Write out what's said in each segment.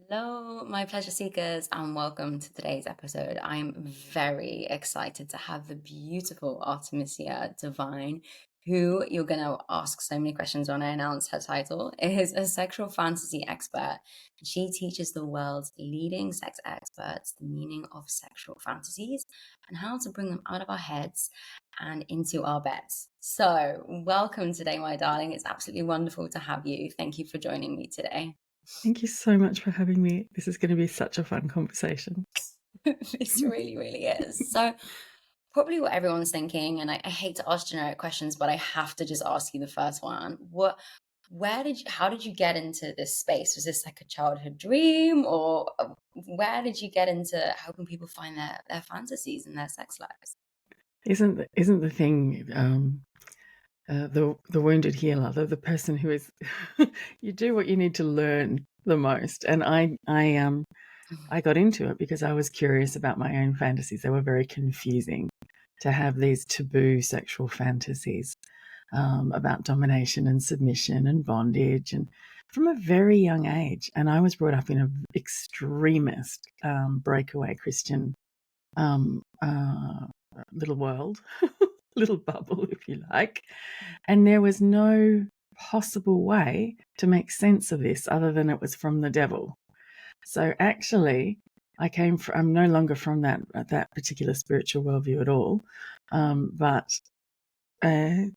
Hello, my pleasure seekers, and welcome to today's episode. I'm very excited to have the beautiful Artemisia De Vine, who you're going to ask so many questions when I announce her title, is a sexual fantasy expert. She teaches the world's leading sex experts the meaning of sexual fantasies and how to bring them out of our heads and into our beds. So, welcome today, my darling. It's absolutely wonderful to have you. Thank you for joining me today. Thank you so much for having me. This is going to be such a fun conversation. This really is. So, probably what everyone's thinking, and I hate to ask generic questions, but I have to just ask you the first one. How did you get into this space? Was this like a childhood dream, or where did you get into helping people find their fantasies and their sex lives? Isn't the thing the wounded healer, the person who is you do what you need to learn the most, and I got into it because I was curious about my own fantasies. They were very confusing to have these taboo sexual fantasies about domination and submission and bondage, and from a very young age. And I was brought up in an extremist breakaway Christian little world, little bubble, if you like. And there was no possible way to make sense of this other than it was from the devil. So actually, I'm no longer from that particular spiritual worldview at all. But I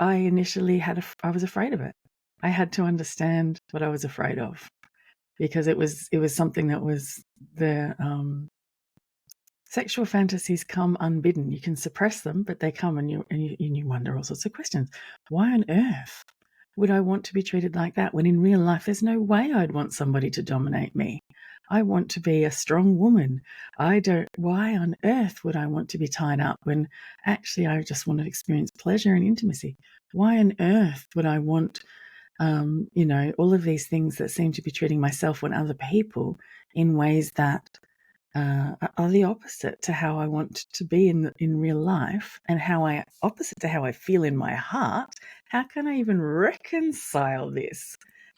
initially I was afraid of it. I had to understand what I was afraid of, because it was something that was the sexual fantasies come unbidden. You can suppress them, but they come, and you wonder all sorts of questions. Why on earth would I want to be treated like that when in real life there's no way I'd want somebody to dominate me? I want to be a strong woman. Why on earth would I want to be tied up when actually I just want to experience pleasure and intimacy? Why on earth would I want, all of these things that seem to be treating myself and other people in ways that are the opposite to how I want to be in real life, and opposite to how I feel in my heart? How can I even reconcile this?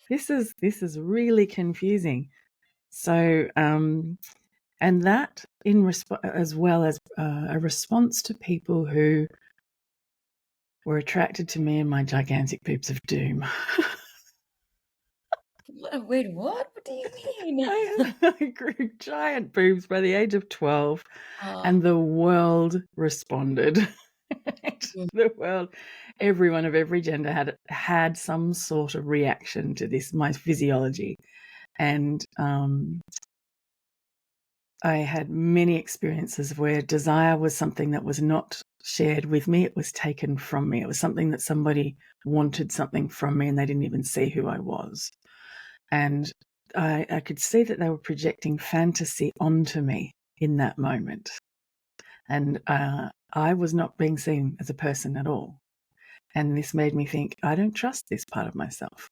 This is really confusing. So, and that as well as a response to people who were attracted to me and my gigantic boobs of doom. Wait, what? What do you mean? I grew giant boobs by the age of 12, Oh, and the world responded. The world, everyone of every gender had some sort of reaction to this, my physiology. And I had many experiences where desire was something that was not shared with me. It was taken from me. It was something that somebody wanted something from me, and they didn't even see who I was. And I could see that they were projecting fantasy onto me in that moment. And I was not being seen as a person at all. And this made me think, I don't trust this part of myself.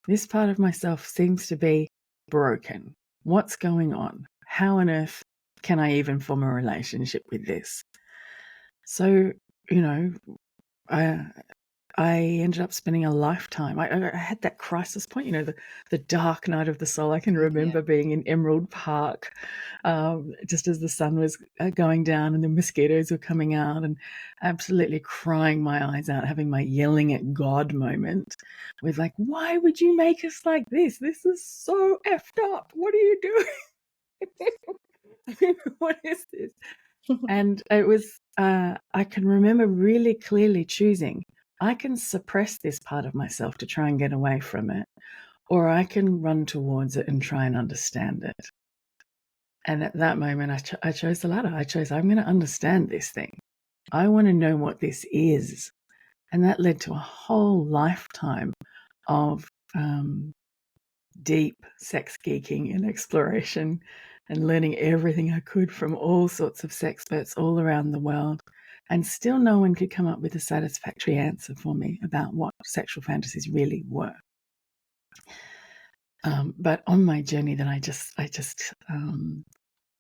This part of myself seems to be broken. What's going on? How on earth can I even form a relationship with this? So, I ended up spending a lifetime. I had that crisis point, the dark night of the soul. I can remember being in Emerald Park, just as the sun was going down and the mosquitoes were coming out, and absolutely crying my eyes out, having my yelling at God moment with like, why would you make us like this? This is so effed up. What are you doing? What is this? And it was, I can remember really clearly choosing, I can suppress this part of myself to try and get away from it, or I can run towards it and try and understand it. And at that moment, I chose the latter. I'm going to understand this thing. I want to know what this is. And that led to a whole lifetime of deep sex geeking and exploration, and learning everything I could from all sorts of sex experts all around the world. And still no one could come up with a satisfactory answer for me about what sexual fantasies really were. But on my journey, then I just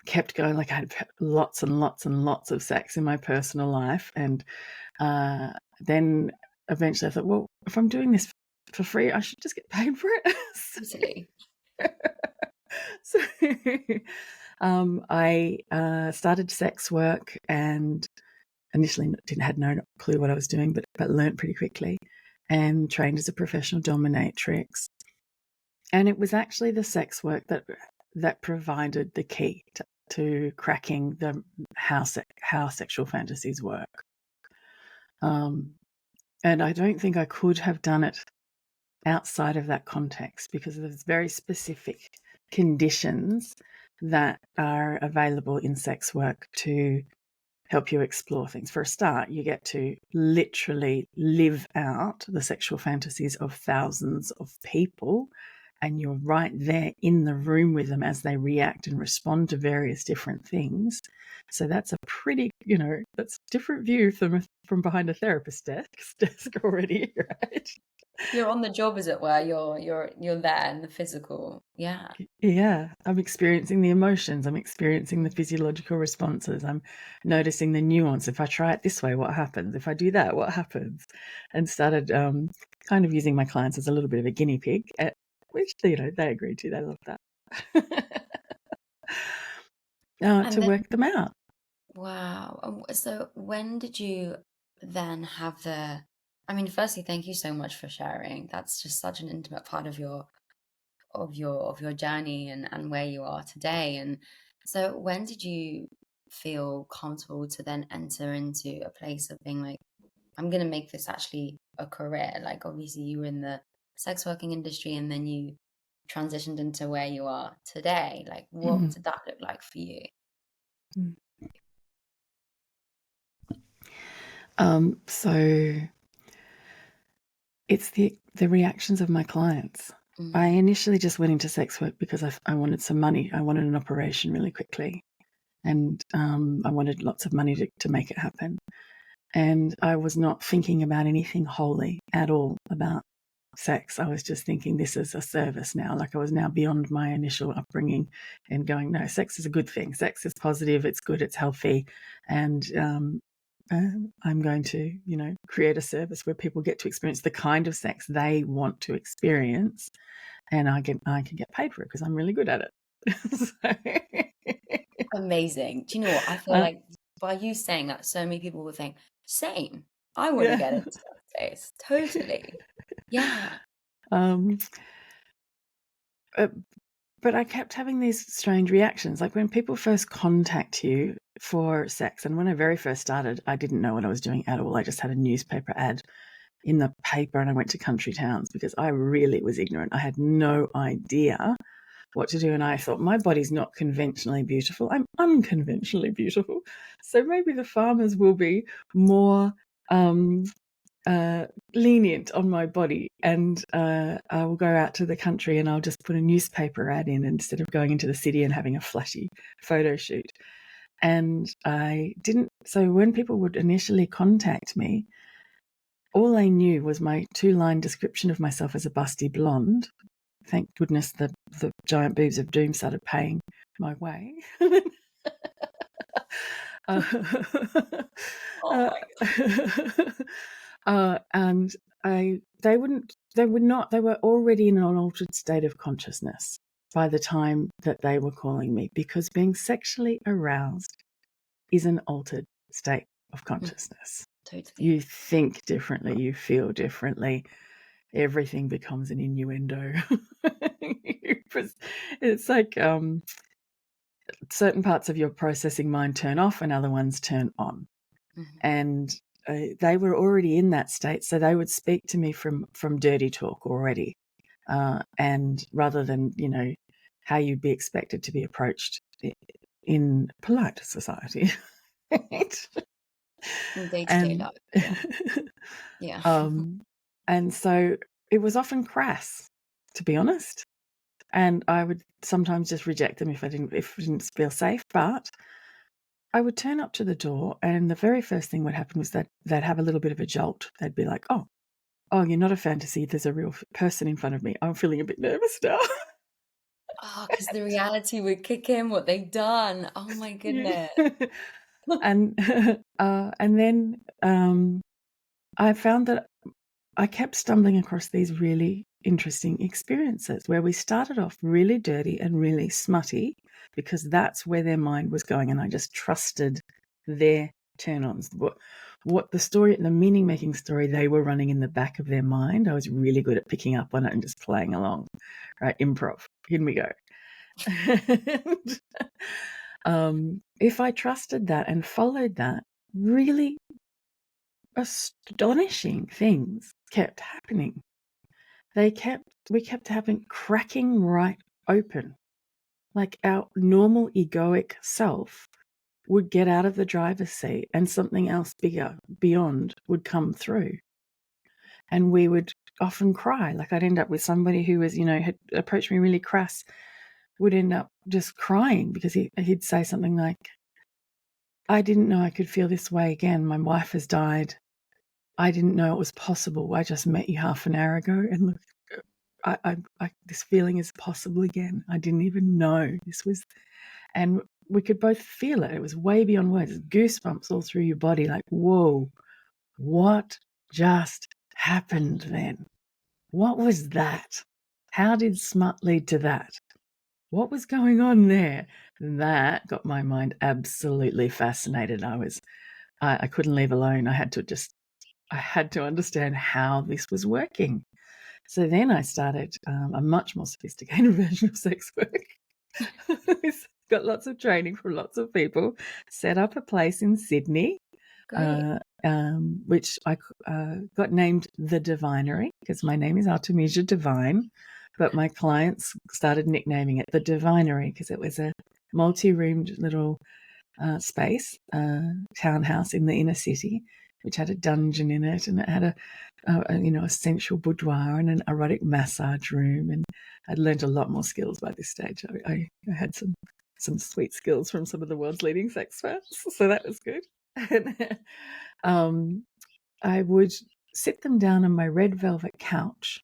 kept going. Like, I had lots and lots and lots of sex in my personal life. And then eventually I thought, well, if I'm doing this for free, I should just get paid for it. totally. So I started sex work and initially had no clue what I was doing, but learned pretty quickly and trained as a professional dominatrix. And it was actually the sex work that provided the key to cracking how sexual fantasies work. And I don't think I could have done it outside of that context because there's very specific conditions that are available in sex work to help you explore things. For a start, you get to literally live out the sexual fantasies of thousands of people, and you're right there in the room with them as they react and respond to various different things. So that's a pretty, that's a different view from behind a therapist desk already, right? You're on the job, as it were. You're there in the physical. Yeah. Yeah, I'm experiencing the emotions. I'm experiencing the physiological responses. I'm noticing the nuance. If I try it this way, what happens? If I do that, what happens? And started kind of using my clients as a little bit of a guinea pig, which they agreed to. They loved that. And to then, work them out. wow. So when did you then have the? I mean, firstly, thank you so much for sharing. That's just such an intimate part of your journey and where you are today. And so when did you feel comfortable to then enter into a place of being like, I'm going to make this actually a career? Like, obviously you were in the sex working industry and then you transitioned into where you are today. Like, what did that look like for you? So it's the reactions of my clients. I initially just went into sex work because I wanted some money. I wanted an operation really quickly, and I wanted lots of money to make it happen. And I was not thinking about anything holy at all about sex. I was just thinking this is a service now. Like I was now beyond my initial upbringing and going, no, sex is a good thing. Sex is positive. It's good. It's healthy. And I'm going to, create a service where people get to experience the kind of sex they want to experience. And I can get paid for it because I'm really good at it. Amazing. Do you know what? I feel like by you saying that, so many people will think, same. I want to get into that space. Totally. Yeah. But I kept having these strange reactions. Like when people first contact you for sex, and when I very first started, I didn't know what I was doing at all. I just had a newspaper ad in the paper and I went to country towns because I really was ignorant. I had no idea what to do. And I thought, my body's not conventionally beautiful. I'm unconventionally beautiful. So maybe the farmers will be more lenient on my body, and I will go out to the country and I'll just put a newspaper ad in instead of going into the city and having a flashy photo shoot. And I didn't. So when people would initially contact me, all they knew was my 2-line description of myself as a busty blonde. Thank goodness the giant boobs of doom started paying my way. Oh my God. And they were already in an altered state of consciousness by the time that they were calling me, because being sexually aroused is an altered state of consciousness. Totally. You think differently, you feel differently. Everything becomes an innuendo. It's like certain parts of your processing mind turn off and other ones turn on. And they were already in that state, so they would speak to me from dirty talk already, and rather than how you'd be expected to be approached in polite society. Day-to-day life. Yeah. And so it was often crass, to be honest, and I would sometimes just reject them if I didn't feel safe. But I would turn up to the door, and the very first thing would happen was that they'd have a little bit of a jolt. They'd be like, oh, you're not a fantasy. There's a real person in front of me. I'm feeling a bit nervous now. Oh, because the reality would kick in what they've done. Oh my goodness. And then I found that I kept stumbling across these really interesting experiences where we started off really dirty and really smutty because that's where their mind was going, and I just trusted their turn-ons. What the story, the meaning-making story they were running in the back of their mind, I was really good at picking up on it and just playing along, right? Improv. Here we go. If I trusted that and followed that, really astonishing things kept happening. We kept having cracking right open. Like our normal egoic self would get out of the driver's seat and something else bigger beyond would come through. And we would often cry. Like I'd end up with somebody who was, had approached me really crass, would end up just crying because he'd say something like, I didn't know I could feel this way again. My wife has died. I didn't know it was possible. I just met you half an hour ago, and look, this feeling is possible again. I didn't even know this was, and we could both feel it. It was way beyond words. Goosebumps all through your body, like, whoa, what just happened then? What was that? How did smut lead to that? What was going on there? That got my mind absolutely fascinated. I couldn't leave alone. I had to understand how this was working. So then I started a much more sophisticated version of sex work. Got lots of training from lots of people, set up a place in Sydney, which I got named The Divinery because my name is Artemisia De Vine, but my clients started nicknaming it The Divinery because it was a multi-roomed little space, townhouse in the inner city, which had a dungeon in it, and it had a sensual boudoir and an erotic massage room. And I'd learned a lot more skills by this stage. I had some sweet skills from some of the world's leading sex experts, so that was good. And I would sit them down on my red velvet couch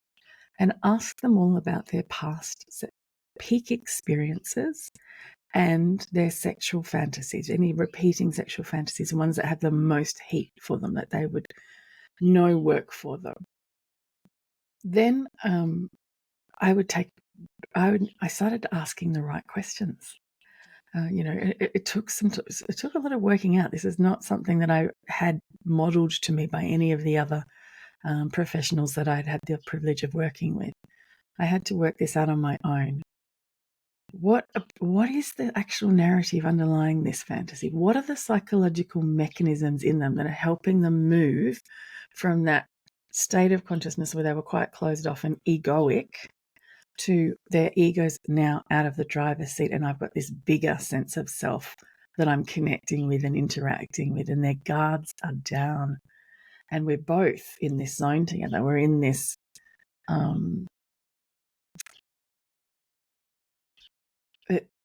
and ask them all about their past peak experiences and their sexual fantasies, any repeating sexual fantasies, the ones that have the most heat for them, that they would know work for them. Then I started asking the right questions. It took a lot of working out. This is not something that I had modeled to me by any of the other professionals that I'd had the privilege of working with. I had to work this out on my own. What is the actual narrative underlying this fantasy? What are the psychological mechanisms in them that are helping them move from that state of consciousness where they were quite closed off and egoic to their egos now out of the driver's seat, and I've got this bigger sense of self that I'm connecting with and interacting with, and their guards are down, and we're both in this zone together. We're in this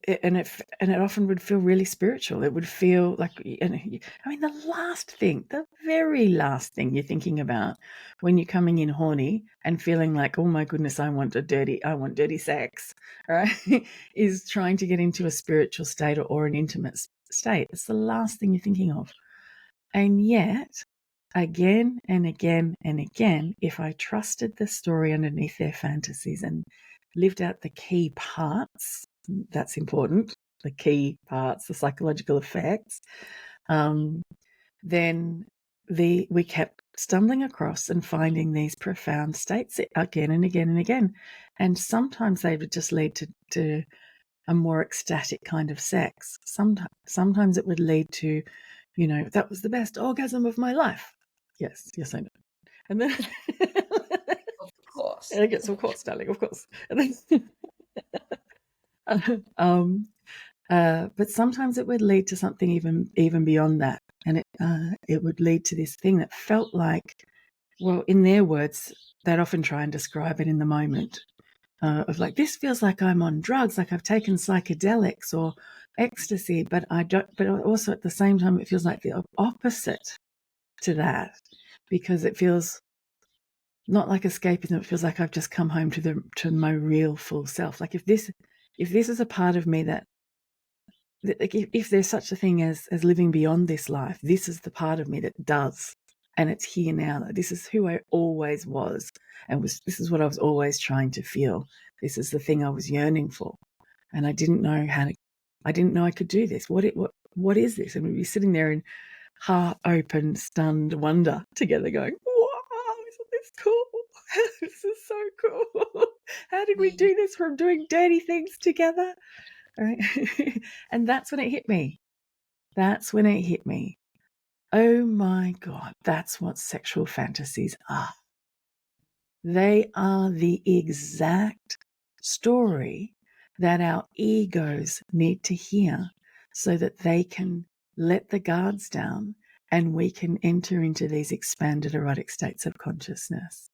it often would feel really spiritual. It would feel like, the very last thing you're thinking about when you're coming in horny and feeling like, oh my goodness, I want dirty sex, right? is trying to get into a spiritual state or an intimate state. It's the last thing you're thinking of. And yet, again and again and again, if I trusted the story underneath their fantasies and lived out the key parts, that's important, the key parts, the psychological effects, then we kept stumbling across and finding these profound states again and again and again. And sometimes they would just lead to a more ecstatic kind of sex. Sometimes it would lead to, that was the best orgasm of my life. Yes, I know. And then Of course. Yes, of course, darling, of course. And then but sometimes it would lead to something even beyond that, and it would lead to this thing that felt like, well, in their words, they'd often try and describe it in the moment, of like, this feels like I'm on drugs, like I've taken psychedelics or ecstasy, but I don't. But also at the same time, it feels like the opposite to that, because it feels not like escapism. It feels like I've just come home to my real full self. Like if this is a part of me that, if there's such a thing as living beyond this life, this is the part of me that does. and it's here now. This is who I always was, and this is what I was always trying to feel. This is the thing I was yearning for, and I didn't know I didn't know I could do this. What is this? And we'd be sitting there in heart open, stunned wonder together, going, "Wow, isn't this cool? This is so cool. How did we do this from doing dirty things together?" Right? And that's when it hit me. That's when it hit me. Oh my God, that's what sexual fantasies are. They are the exact story that our egos need to hear so that they can let the guards down and we can enter into these expanded erotic states of consciousness.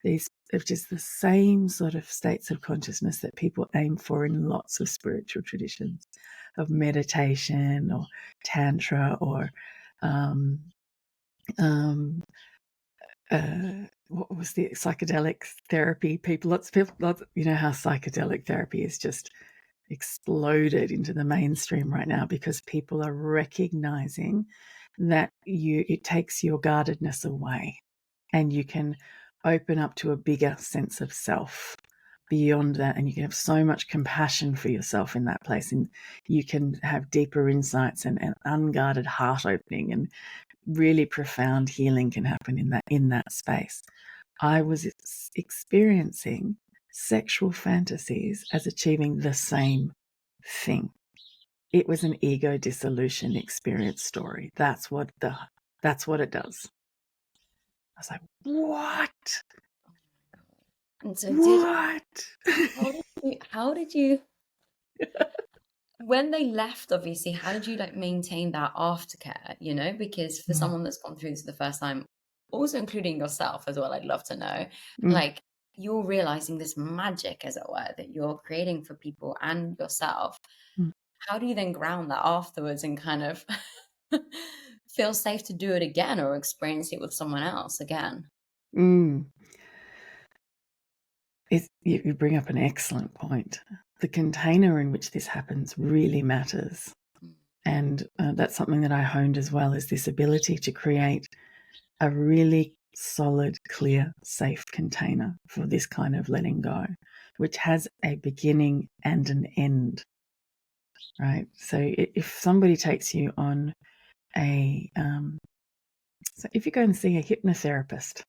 These are just the same sort of states of consciousness that people aim for in lots of spiritual traditions of meditation or tantra or what was the psychedelic therapy? Lots of people, you know how psychedelic therapy is just exploded into the mainstream right now because people are recognizing that it takes your guardedness away and you can open up to a bigger sense of self beyond that, and you can have so much compassion for yourself in that place, and you can have deeper insights and unguarded heart opening, and really profound healing can happen in that space. I was experiencing sexual fantasies as achieving the same thing. It was an ego dissolution experience story. That's what it does. I was like, what? And so What? how did you when they left, obviously, how did you like maintain that aftercare, you know? Because for someone that's gone through this for the first time, also including yourself as well, I'd love to know, like you're realizing this magic, as it were, that you're creating for people and yourself. How do you then ground that afterwards and kind of feel safe to do it again or experience it with someone else again? You bring up an excellent point. The container in which this happens really matters. And that's something that I honed as well, is this ability to create a really solid, clear, safe container for this kind of letting go, which has a beginning and an end, right? So if somebody takes you on so if you go and see a hypnotherapist,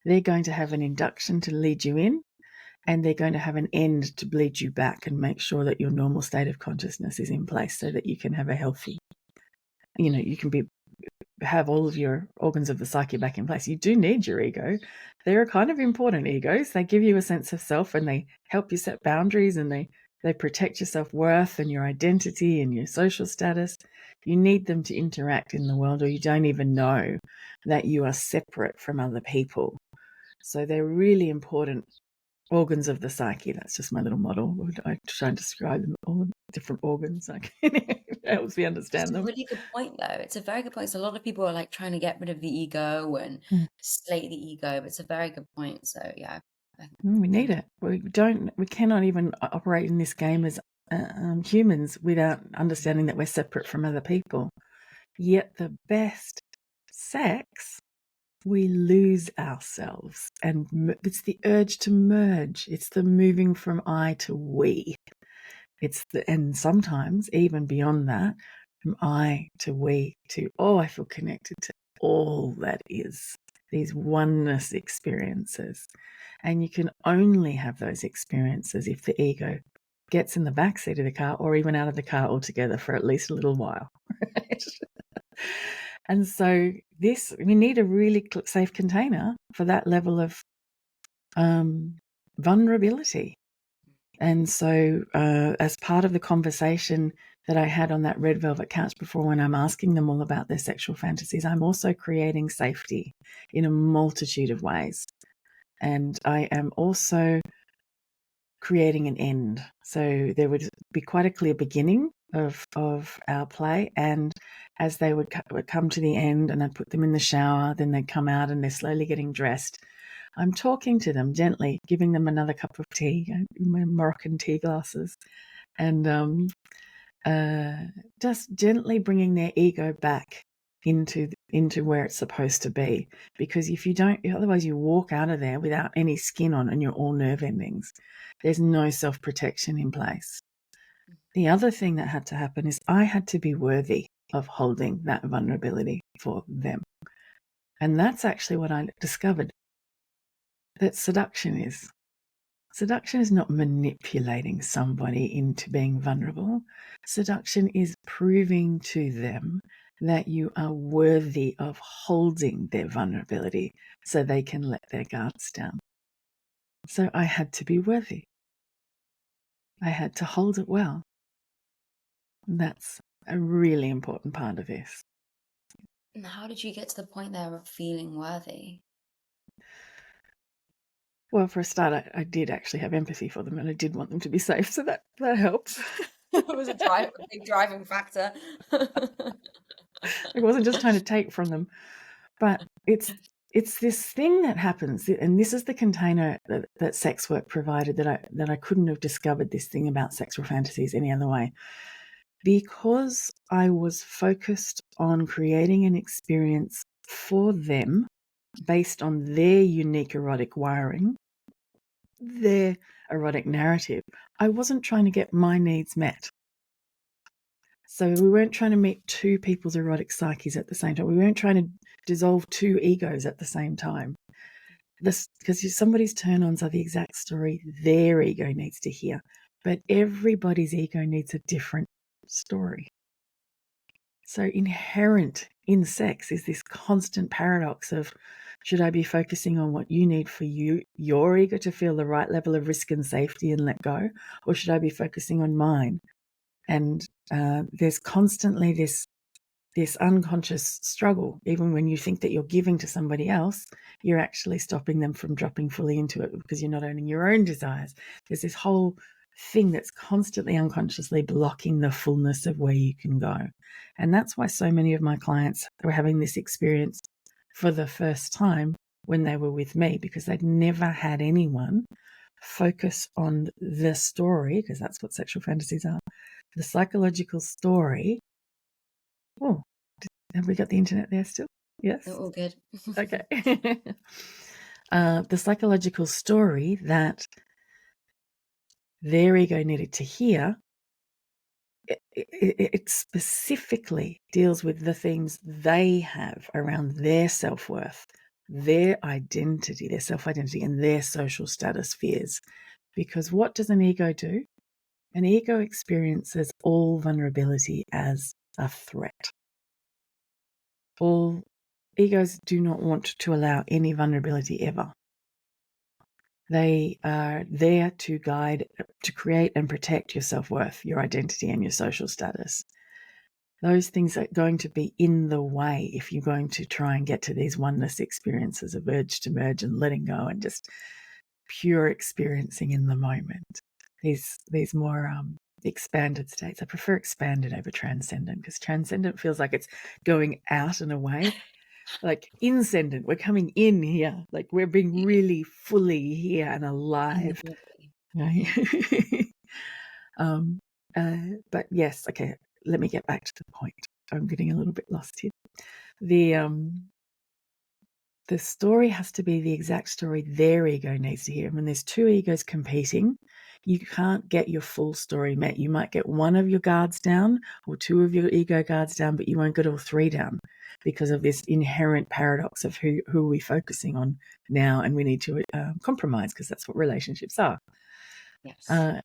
they're going to have an induction to lead you in, and they're going to have an end to bleed you back and make sure that your normal state of consciousness is in place so that you can have a healthy, you can have all of your organs of the psyche back in place. You do need your ego. They're kind of important egos. They give you a sense of self and they help you set boundaries, and they protect your self-worth and your identity and your social status. You need them to interact in the world, or you don't even know that you are separate from other people. So they're really important organs of the psyche. That's just my little model. I try and describe them, all the different organs. It helps me understand It's a them. really good point, though. It's a very good point. So a lot of people are like trying to get rid of the ego and slate the ego, but it's a very good point. So yeah, We need it. We cannot even operate in this game as humans without understanding that we're separate from other people. Yet the best sex, we lose ourselves, and it's the urge to merge. It's the moving from I to we. And sometimes even beyond that, from I to we to, I feel connected to all that is, these oneness experiences. And you can only have those experiences if the ego gets in the backseat of the car, or even out of the car altogether for at least a little while. Right? And so we need a really safe container for that level of vulnerability. And so as part of the conversation that I had on that red velvet couch before, when I'm asking them all about their sexual fantasies, I'm also creating safety in a multitude of ways. And I am also creating an end. So there would be quite a clear beginning of our play, and as they would come to the end, and I'd put them in the shower, then they'd come out and they're slowly getting dressed. I'm talking to them gently, giving them another cup of tea, my Moroccan tea glasses, and just gently bringing their ego back into into where it's supposed to be. Because if you don't, otherwise you walk out of there without any skin on and you're all nerve endings. There's no self-protection in place. The other thing that had to happen is I had to be worthy of holding that vulnerability for them. And that's actually what I discovered that seduction is. Seduction is not manipulating somebody into being vulnerable. Seduction is proving to them that you are worthy of holding their vulnerability so they can let their guards down. So I had to be worthy. I had to hold it well. That's a really important part of this. And how did you get to the point there of feeling worthy? Well, for a start, I did actually have empathy for them and I did want them to be safe, so that helps. It was a big driving factor. I wasn't just trying to take from them. But it's this thing that happens, and this is the container that sex work provided that I couldn't have discovered this thing about sexual fantasies any other way. Because I was focused on creating an experience for them based on their unique erotic wiring, their erotic narrative, I wasn't trying to get my needs met. So we weren't trying to meet two people's erotic psyches at the same time. We weren't trying to dissolve two egos at the same time. Because somebody's turn-ons are the exact story their ego needs to hear. But everybody's ego needs a different story. So inherent in sex is this constant paradox of, should I be focusing on what you need for your ego to feel the right level of risk and safety and let go? Or should I be focusing on mine? And there's constantly this unconscious struggle. Even when you think that you're giving to somebody else, you're actually stopping them from dropping fully into it because you're not owning your own desires. There's this whole thing that's constantly unconsciously blocking the fullness of where you can go. And that's why so many of my clients were having this experience for the first time when they were with me, because they'd never had anyone focus on the story, because that's what sexual fantasies are, the psychological story. Oh, have we got the internet there still? Yes? All good. Okay. The psychological story that their ego needed to hear, it specifically deals with the things they have around their self-worth, their identity, their self-identity, and their social status fears. Because what does an ego do? An ego experiences all vulnerability as a threat. All egos do not want to allow any vulnerability ever. They are there to guide, to create and protect your self-worth, your identity, and your social status. Those things are going to be in the way if you're going to try and get to these oneness experiences of urge to merge and letting go and just pure experiencing in the moment. These more expanded states. I prefer expanded over transcendent, because transcendent feels like it's going out and away. Like inscendent, we're coming in here, like we're being really fully here and alive. But yes, okay, let me get back to the point. I'm getting a little bit lost here. The story has to be the exact story their ego needs to hear. When there's two egos competing, you can't get your full story met. You might get one of your guards down or two of your ego guards down, but you won't get all three down because of this inherent paradox of who are we focusing on now, and we need to compromise, because that's what relationships are. Yes.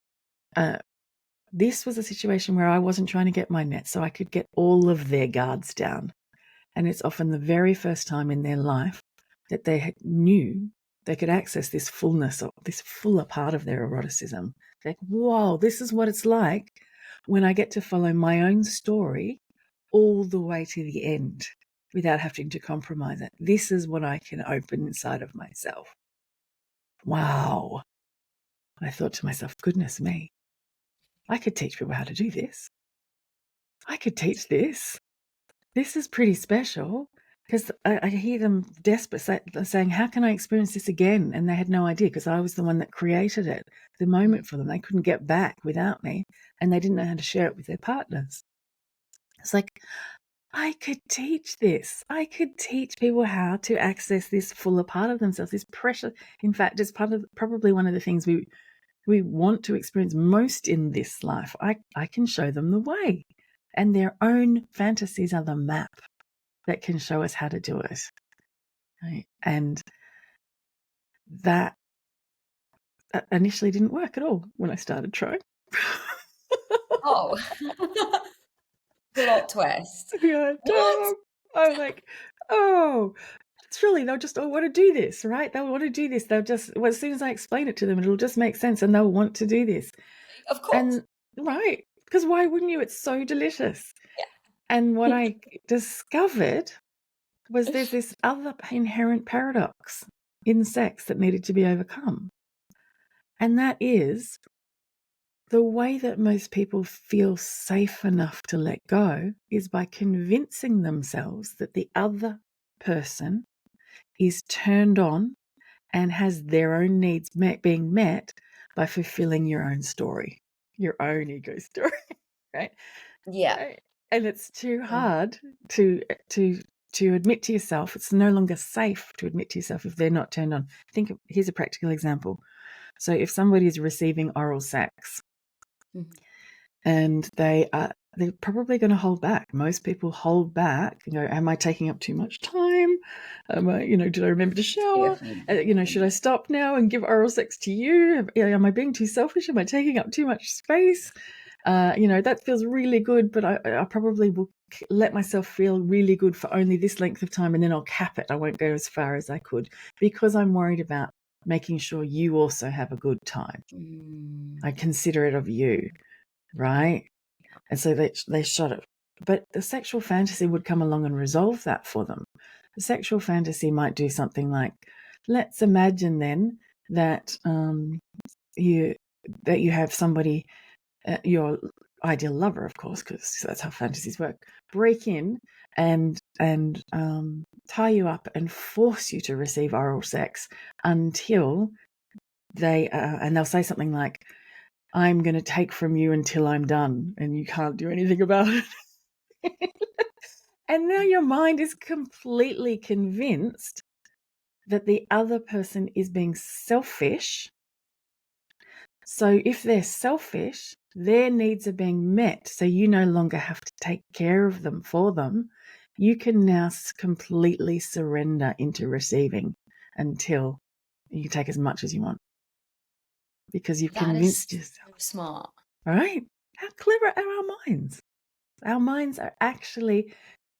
This was a situation where I wasn't trying to get my net, so I could get all of their guards down. And it's often the very first time in their life that they knew they could access this fullness, or this fuller part of their eroticism. Like, whoa, this is what it's like when I get to follow my own story all the way to the end without having to compromise it. This is what I can open inside of myself. Wow. I thought to myself, goodness me, I could teach people how to do this. I could teach this. This is pretty special. Because I hear them desperate saying, how can I experience this again? And they had no idea, because I was the one that created it, the moment for them. They couldn't get back without me, and they didn't know how to share it with their partners. It's like, I could teach this. I could teach people how to access this fuller part of themselves, this pressure. In fact, it's probably one of the things we want to experience most in this life. I can show them the way, and their own fantasies are the map that can show us how to do it. Right? And that initially didn't work at all when I started trying. Oh, plot twist. Yeah, What? I was like, oh, surely they'll just want to do this, right? They'll want to do this. They'll just, well, as soon as I explain it to them, it'll just make sense and they'll want to do this. Of course. And right, because why wouldn't you? It's so delicious. Yeah. And what I discovered was there's this other inherent paradox in sex that needed to be overcome. And that is the way that most people feel safe enough to let go is by convincing themselves that the other person is turned on and has their own needs being met by fulfilling your own story, your own ego story, right? Yeah. Right? And it's too hard to admit to yourself. It's no longer safe to admit to yourself if they're not turned on. Here's a practical example. So if somebody is receiving oral sex, and they're probably going to hold back. Most people hold back. Am I taking up too much time? Am I, did I remember to shower? Should I stop now and give oral sex to you? Am I being too selfish? Am I taking up too much space? That feels really good, but I probably will let myself feel really good for only this length of time, and then I'll cap it. I won't go as far as I could because I'm worried about making sure you also have a good time. I consider it of you. Right? And so they shot it. But the sexual fantasy would come along and resolve that for them. The sexual fantasy might do something like, let's imagine then that you have somebody, your ideal lover, of course, because that's how fantasies work, break in and tie you up and force you to receive oral sex until and they'll say something like, I'm going to take from you until I'm done, and you can't do anything about it. And now your mind is completely convinced that the other person is being selfish. So if they're selfish, their needs are being met. So you no longer have to take care of them for them. You can now completely surrender into receiving until you can take as much as you want. Because you've convinced yourself. So smart. Right? How clever are our minds? Our minds are actually,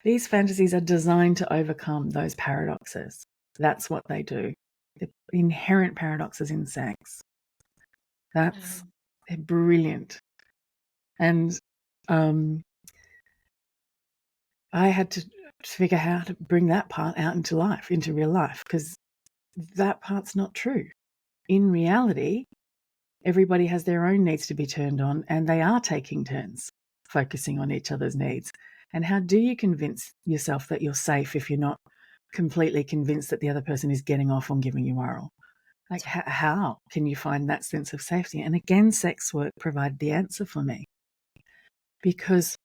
these fantasies are designed to overcome those paradoxes. That's what they do. The inherent paradoxes in sex. They're brilliant. And I had to figure out how to bring that part out into life, into real life, because that part's not true. In reality, everybody has their own needs to be turned on, and they are taking turns focusing on each other's needs. And how do you convince yourself that you're safe if you're not completely convinced that the other person is getting off on giving you oral? Like, how can you find that sense of safety? And again, sex work provided the answer for me. Because,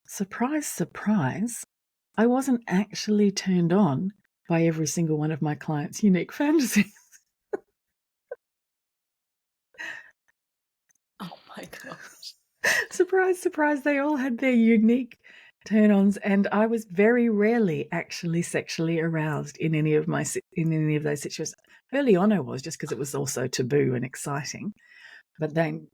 surprise, surprise, I wasn't actually turned on by every single one of my clients' unique fantasies. Oh my gosh. Surprise, surprise, they all had their unique turn-ons, and I was very rarely actually sexually aroused in any of those situations. Early on I was, just because it was also taboo and exciting. But then,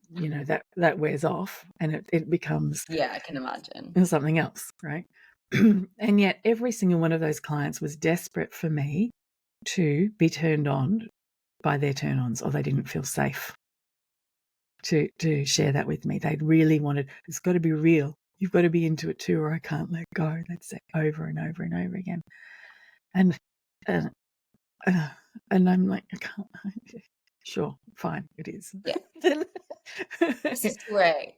that wears off and it becomes I can imagine something else, right? And yet every single one of those clients was desperate for me to be turned on by their turn-ons, or they didn't feel safe to share that with me. They'd really wanted, it's got to be real. You've got to be into it too, or I can't let go. They'd say over and over and over again. And I'm like, I can't. Sure, fine, it is. Yeah. This is great.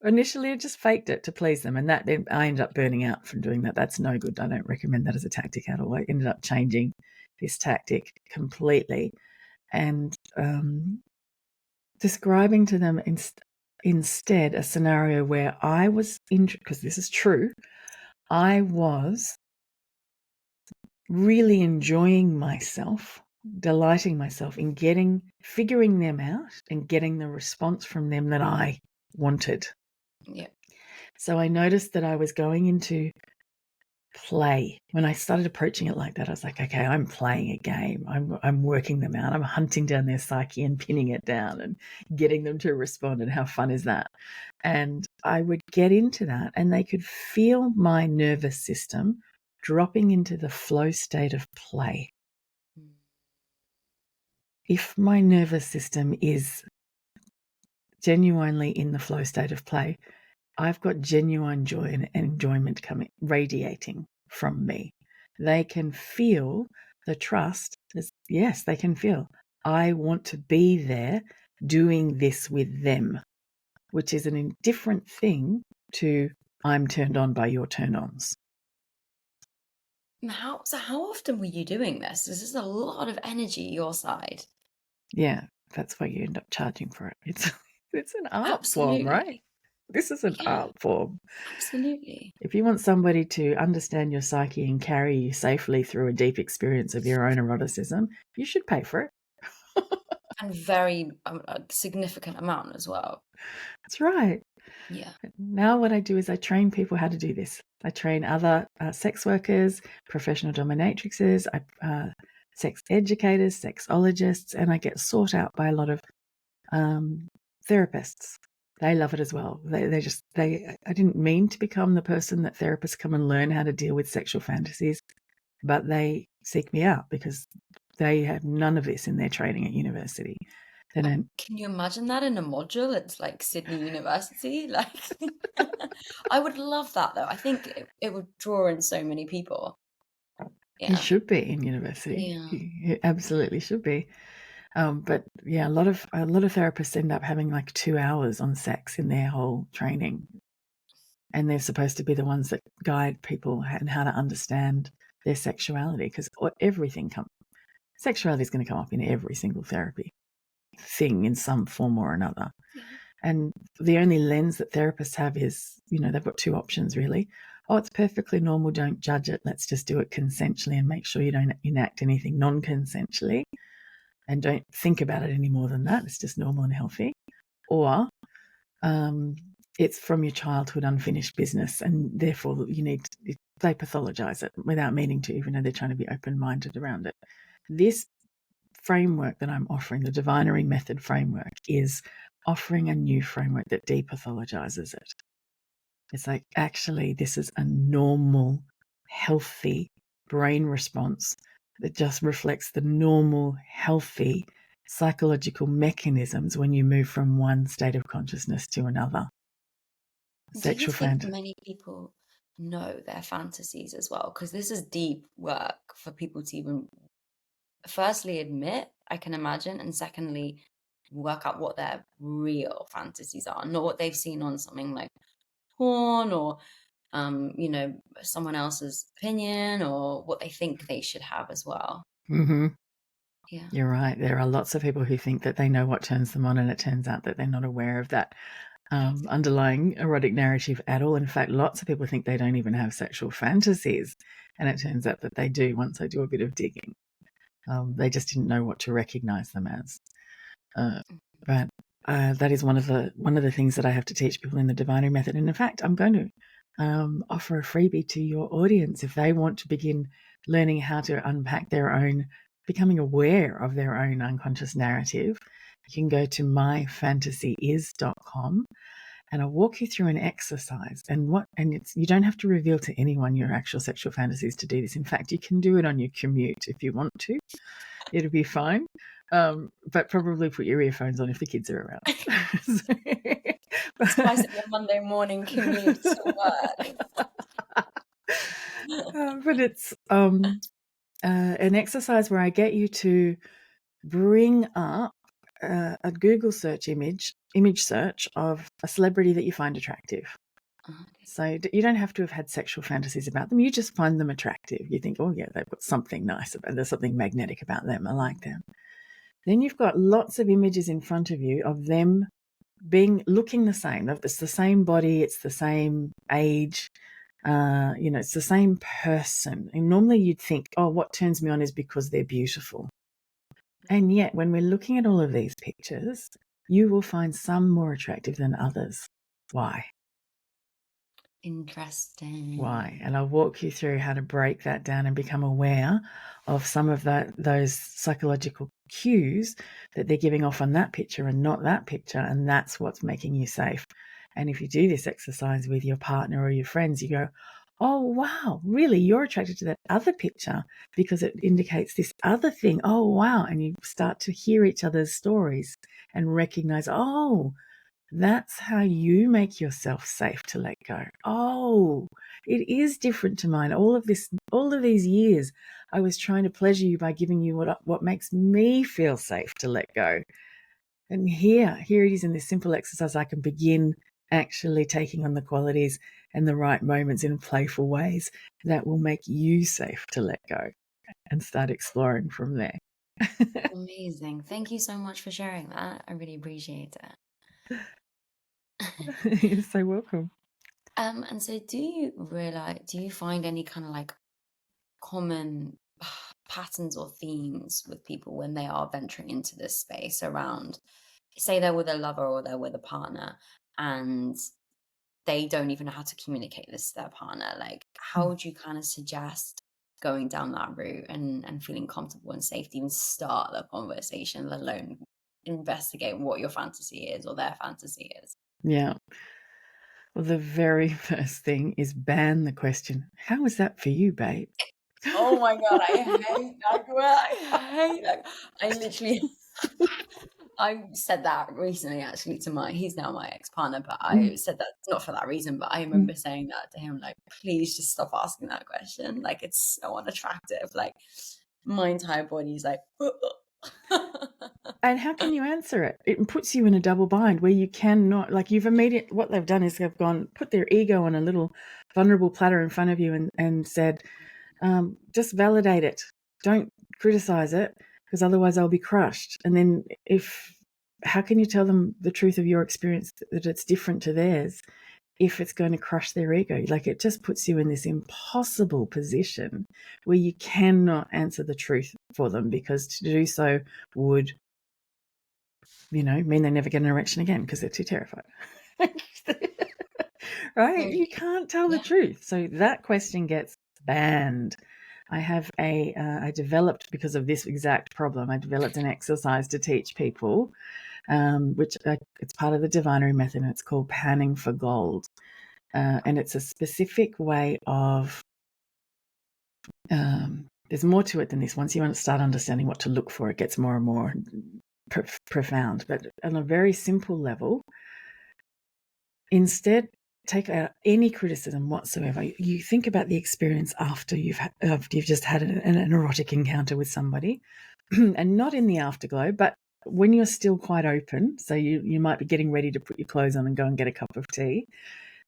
Initially, I just faked it to please them, and that then I ended up burning out from doing that. That's no good. I don't recommend that as a tactic at all. I ended up changing this tactic completely and describing to them instead a scenario where I was because this is true, I was really enjoying myself, delighting myself in figuring them out and getting the response from them that I wanted. Yeah. So I noticed that I was going into play. When I started approaching it like that, I was like, okay, I'm playing a game. I'm working them out. I'm hunting down their psyche and pinning it down and getting them to respond. And how fun is that? And I would get into that, and they could feel my nervous system dropping into the flow state of play. If my nervous system is genuinely in the flow state of play, I've got genuine joy and enjoyment radiating from me. They can feel the trust. Yes, they can feel, I want to be there doing this with them, which is an indifferent thing to I'm turned on by your turn-ons. How often were you doing this? This is a lot of energy your side. Yeah, that's why you end up charging for it. It's an art form, right? Absolutely. This is an Yeah, art form. absolutely. If you want somebody to understand your psyche and carry you safely through a deep experience of your own eroticism, you should pay for it. And very a significant amount as well. That's right. Yeah. Now what I do is I train people how to do this. I train other sex workers, professional dominatrixes, sex educators, sexologists, and I get sought out by a lot of therapists. They love it as well. I didn't mean to become the person that therapists come and learn how to deal with sexual fantasies, but they seek me out because they have none of this in their training at university. Can you imagine that in a module? It's like Sydney University. Like, I would love that though. I think it would draw in so many people. You Yeah. should be in university. Yeah. You absolutely should be. But yeah, a lot of therapists end up having like 2 hours on sex in their whole training, and they're supposed to be the ones that guide people and how to understand their sexuality, because sexuality is going to come up in every single therapy thing in some form or another. Yeah. And the only lens that therapists have is, they've got two options really. Oh, it's perfectly normal. Don't judge it. Let's just do it consensually and make sure you don't enact anything non-consensually. And don't think about it any more than that. It's just normal and healthy. Or it's from your childhood unfinished business, and therefore they pathologize it without meaning to, even though they're trying to be open-minded around it. This framework that I'm offering, the Divinery Method framework, is offering a new framework that depathologizes it. It's like, actually, this is a normal, healthy brain response that just reflects the normal, healthy psychological mechanisms when you move from one state of consciousness to another. Do you think many people know their fantasies as well? Because this is deep work for people to even firstly admit, I can imagine, and secondly, work out what their real fantasies are, not what they've seen on something like porn or someone else's opinion or what they think they should have as well. Mm-hmm. Yeah. You're right. There are lots of people who think that they know what turns them on, and it turns out that they're not aware of that underlying erotic narrative at all. In fact, lots of people think they don't even have sexual fantasies, and it turns out that they do once they do a bit of digging. They just didn't know what to recognize them as. But that is one of the things that I have to teach people in the Divinery Method. And in fact, I'm going to offer a freebie to your audience if they want to begin learning how to unpack their own, becoming aware of their own unconscious narrative. You can go to myfantasyis.com, and I'll walk you through an exercise. You don't have to reveal to anyone your actual sexual fantasies to do this. In fact, you can do it on your commute if you want to. It'll be fine. But probably put your earphones on if the kids are around. Spice up your Monday morning commute to work. But it's an exercise where I get you to bring up a Google search image search of a celebrity that you find attractive. Okay. So you don't have to have had sexual fantasies about them. You just find them attractive. You think, oh yeah, they've got something nice about them. There's something magnetic about them. I like them. Then you've got lots of images in front of you of them looking the same. It's the same body, it's the same age, it's the same person. And normally you'd think, oh, what turns me on is because they're beautiful. And yet when we're looking at all of these pictures, you will find some more attractive than others. Why? Interesting. Why? And I'll walk you through how to break that down and become aware of some of those psychological cues that they're giving off on that picture and not that picture, and that's what's making you safe. And if you do this exercise with your partner or your friends, you go, oh, wow, really? You're attracted to that other picture because it indicates this other thing. Oh, wow. And you start to hear each other's stories and recognize, oh, that's how you make yourself safe to let go. Oh, it is different to mine. All of these years, I was trying to pleasure you by giving you what makes me feel safe to let go. And here it is in this simple exercise. I can begin actually taking on the qualities and the right moments in playful ways that will make you safe to let go and start exploring from there. Amazing. Thank you so much for sharing that. I really appreciate it. You're so welcome. And so do you find any kind of like common patterns or themes with people when they are venturing into this space around, say they're with a lover or they're with a partner and they don't even know how to communicate this to their partner? Like, how would you kind of suggest going down that route and feeling comfortable and safe to even start the conversation, let alone investigate what your fantasy is or their fantasy is? Yeah. Well, the very first thing is ban the question, how was that for you, babe? Oh my God, I hate that. I hate that. I literally, I said that recently actually he's now my ex-partner, but I said that not for that reason, but I remember saying that to him, like, please just stop asking that question. Like, it's so unattractive. Like, my entire body's like, And how can you answer it? It puts you in a double bind where you cannot, like, what they've done is they've put their ego on a little vulnerable platter in front of you and said, just validate it. Don't criticize it because otherwise I'll be crushed. And then how can you tell them the truth of your experience, that it's different to theirs, if it's going to crush their ego? Like, it just puts you in this impossible position where you cannot answer the truth for them, because to do so would, mean they never get an erection again because they're too terrified. Right? You can't tell the truth. So that question gets banned. I developed, because of this exact problem, I developed an exercise to teach people, which it's part of the divinery method, and it's called panning for gold. And it's a specific way of, there's more to it than this. Once you start understanding what to look for, it gets more and more profound. But on a very simple level, instead, take out any criticism whatsoever. You think about the experience after you've just had an erotic encounter with somebody, and not in the afterglow, but when you're still quite open. So you might be getting ready to put your clothes on and go and get a cup of tea.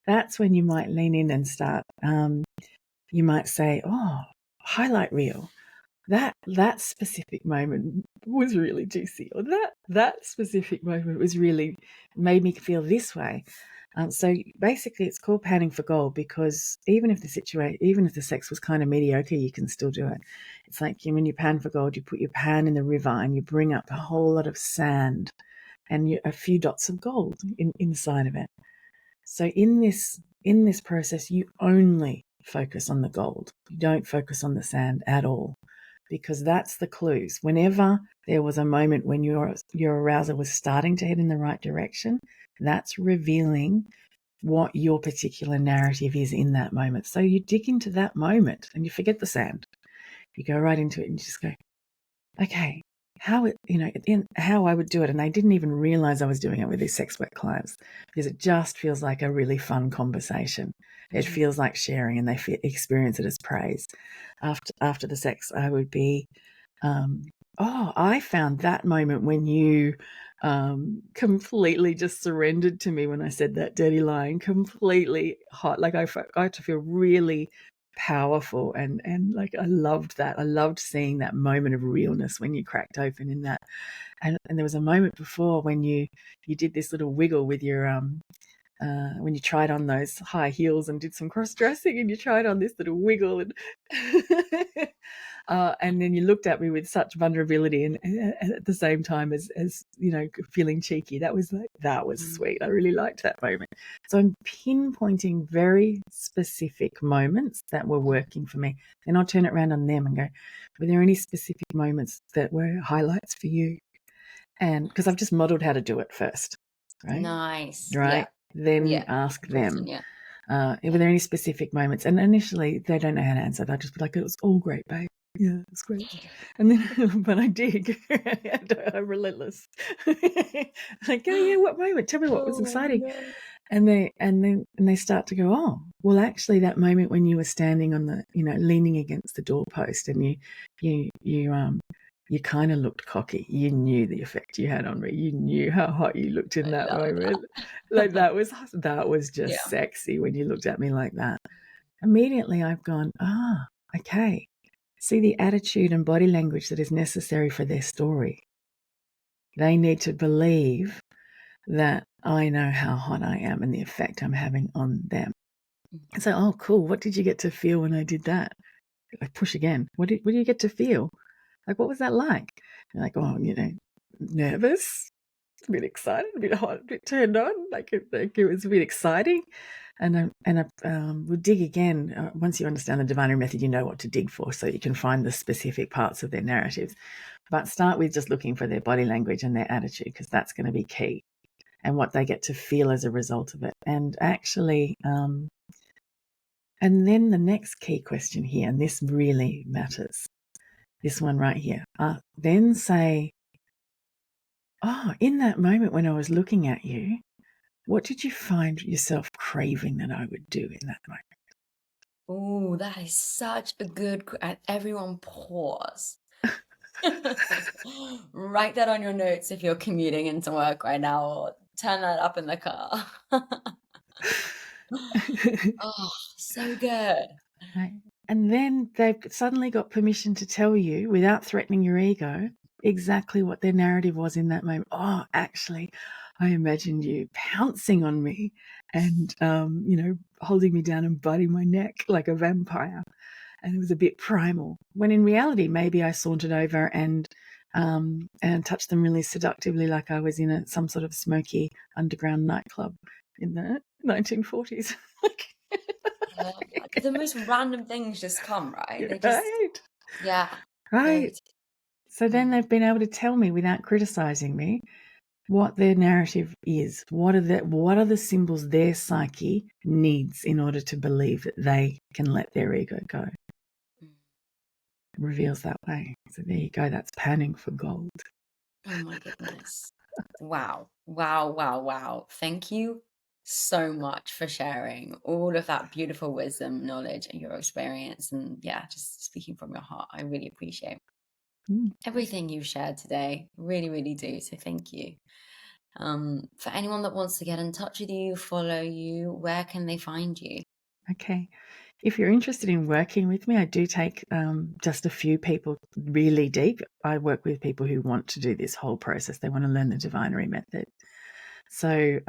That's when you might lean in and start. You might say, "Oh, highlight reel. That specific moment was really juicy," or that specific moment was really made me feel this way. So basically, it's called panning for gold, because even if the sex was kind of mediocre, you can still do it. It's like when you pan for gold, you put your pan in the river and you bring up a whole lot of sand and a few dots of gold inside of it. So in this process, you only focus on the gold. You don't focus on the sand at all, because that's the clues. Whenever there was a moment when your arousal was starting to head in the right direction, that's revealing what your particular narrative is in that moment. So you dig into that moment and you forget the sand. You go right into it and you just go, okay, how I would do it. And I didn't even realize I was doing it with these sex work clients, because it just feels like a really fun conversation. It feels like sharing, and they experience it as praise. After the sex, I would be, I found that moment when you completely just surrendered to me when I said that dirty line, completely hot. Like, I got to feel really powerful, and like, I loved that. I loved seeing that moment of realness when you cracked open in that. and there was a moment before when you did this little wiggle with your when you tried on those high heels and did some cross-dressing, and you tried on this little wiggle, and then you looked at me with such vulnerability and at the same time as feeling cheeky. That was sweet. I really liked that moment. So I'm pinpointing very specific moments that were working for me. Then I'll turn it around on them and go, were there any specific moments that were highlights for you? And because I've just modeled how to do it first, right? Nice. Right. Then ask them, were there any specific moments? And initially they don't know how to answer. They'll just be like, it was all great, babe. Yeah, it's great. And then, but I dig. I'm relentless. Like, oh yeah, what moment? Tell me what was exciting. No. And they start to go, oh, well, actually, that moment when you were standing on the, leaning against the doorpost, and you kind of looked cocky. You knew the effect you had on me. You knew how hot you looked in that moment. Like that was just sexy when you looked at me like that. Immediately, I've gone, okay. See the attitude and body language that is necessary for their story. They need to believe that I know how hot I am and the effect I'm having on them. So, oh, cool. What did you get to feel when I did that? I push again. What do you get to feel? Like, what was that like? You're like, oh, nervous, a bit excited, a bit hot, a bit turned on. Like it was a bit exciting. And we'll dig again. Once you understand the divinery method, you know what to dig for, so you can find the specific parts of their narratives. But start with just looking for their body language and their attitude, because that's going to be key, and what they get to feel as a result of it. And actually, and then the next key question here, and this really matters, this one right here. Then say, oh, in that moment when I was looking at you, what did you find yourself craving that I would do in that moment? Oh, that is such a good. Everyone pause. Write that on your notes if you're commuting into work right now, or turn that up in the car. Oh, so good. Right. And then they've suddenly got permission to tell you, without threatening your ego, exactly what their narrative was in that moment. Oh, actually, I imagined you pouncing on me and, holding me down and biting my neck like a vampire. And it was a bit primal. When in reality, maybe I sauntered over and touched them really seductively, like I was in some sort of smoky underground nightclub in the 1940s. The most random things just come, right? They just, right. So then they've been able to tell me without criticizing me what their narrative is. What are the symbols their psyche needs in order to believe that they can let their ego go? It reveals that way. So there you go. That's panning for gold. Oh my goodness. Wow. Wow, wow, wow. Thank you so much for sharing all of that beautiful wisdom, knowledge, and your experience. And just speaking from your heart. I really appreciate everything you shared today. Really, really do. So thank you. For anyone that wants to get in touch with you, follow you, where can they find you? Okay. If you're interested in working with me, I do take just a few people really deep. I work with people who want to do this whole process. They want to learn the divinery method. So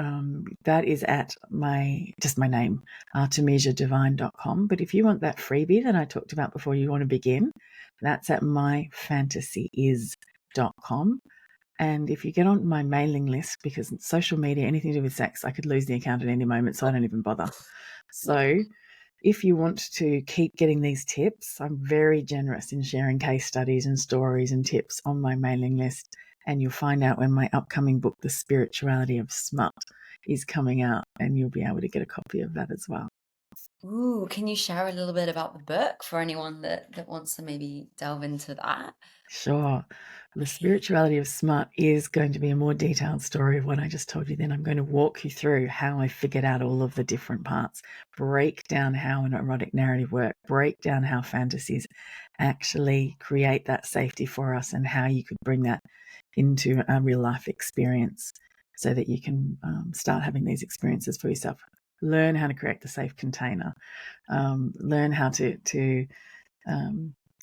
that is at my name, artemisiadevine.com. But if you want that freebie that I talked about before you want to begin, that's at myfantasies.com. And if you get on my mailing list, because social media, anything to do with sex, I could lose the account at any moment, so I don't even bother. So if you want to keep getting these tips, I'm very generous in sharing case studies and stories and tips on my mailing list. And you'll find out when my upcoming book, The Spirituality of Smut, is coming out, and you'll be able to get a copy of that as well. Ooh, can you share a little bit about the book for anyone that wants to maybe delve into that? Sure. The Spirituality of Smut is going to be a more detailed story of what I just told you. Then I'm going to walk you through how I figured out all of the different parts, break down how an erotic narrative works, break down how fantasies actually create that safety for us, and how you could bring that into a real life experience so that you can start having these experiences for yourself. Learn how to create the safe container. Learn how to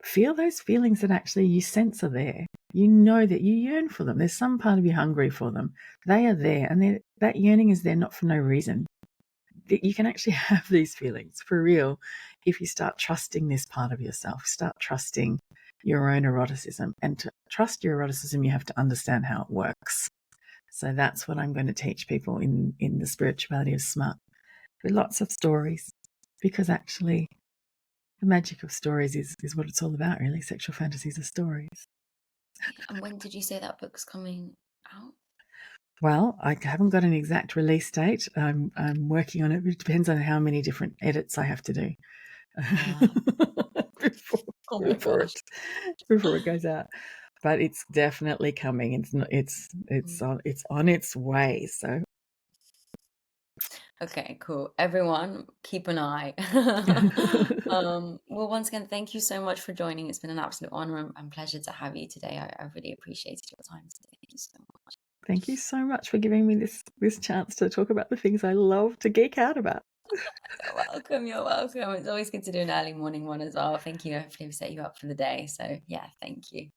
feel those feelings that actually you sense are there. You know that you yearn for them. There's some part of you hungry for them. They are there, and that yearning is there not for no reason. You can actually have these feelings for real if you start trusting this part of yourself, start trusting your own eroticism. And to trust your eroticism, you have to understand how it works. So that's what I'm going to teach people in the spirituality of smut, with lots of stories, because actually the magic of stories is what it's all about, really. Sexual fantasies are stories. And when did you say that book's coming out? Well, I haven't got an exact release date. I'm working on it. It depends on how many different edits I have to do Oh my gosh. before it goes out. But it's definitely coming. It's on its way. So Okay, cool. Everyone, keep an eye. Well, once again, thank you so much for joining. It's been an absolute honor and pleasure to have you today. I really appreciated your time today. Thank you so much. thank you so much for giving me this chance to talk about the things I love to geek out about. You're welcome. You're welcome. It's always good to do an early morning one as well. Thank you. Hopefully we set you up for the day. So yeah, thank you.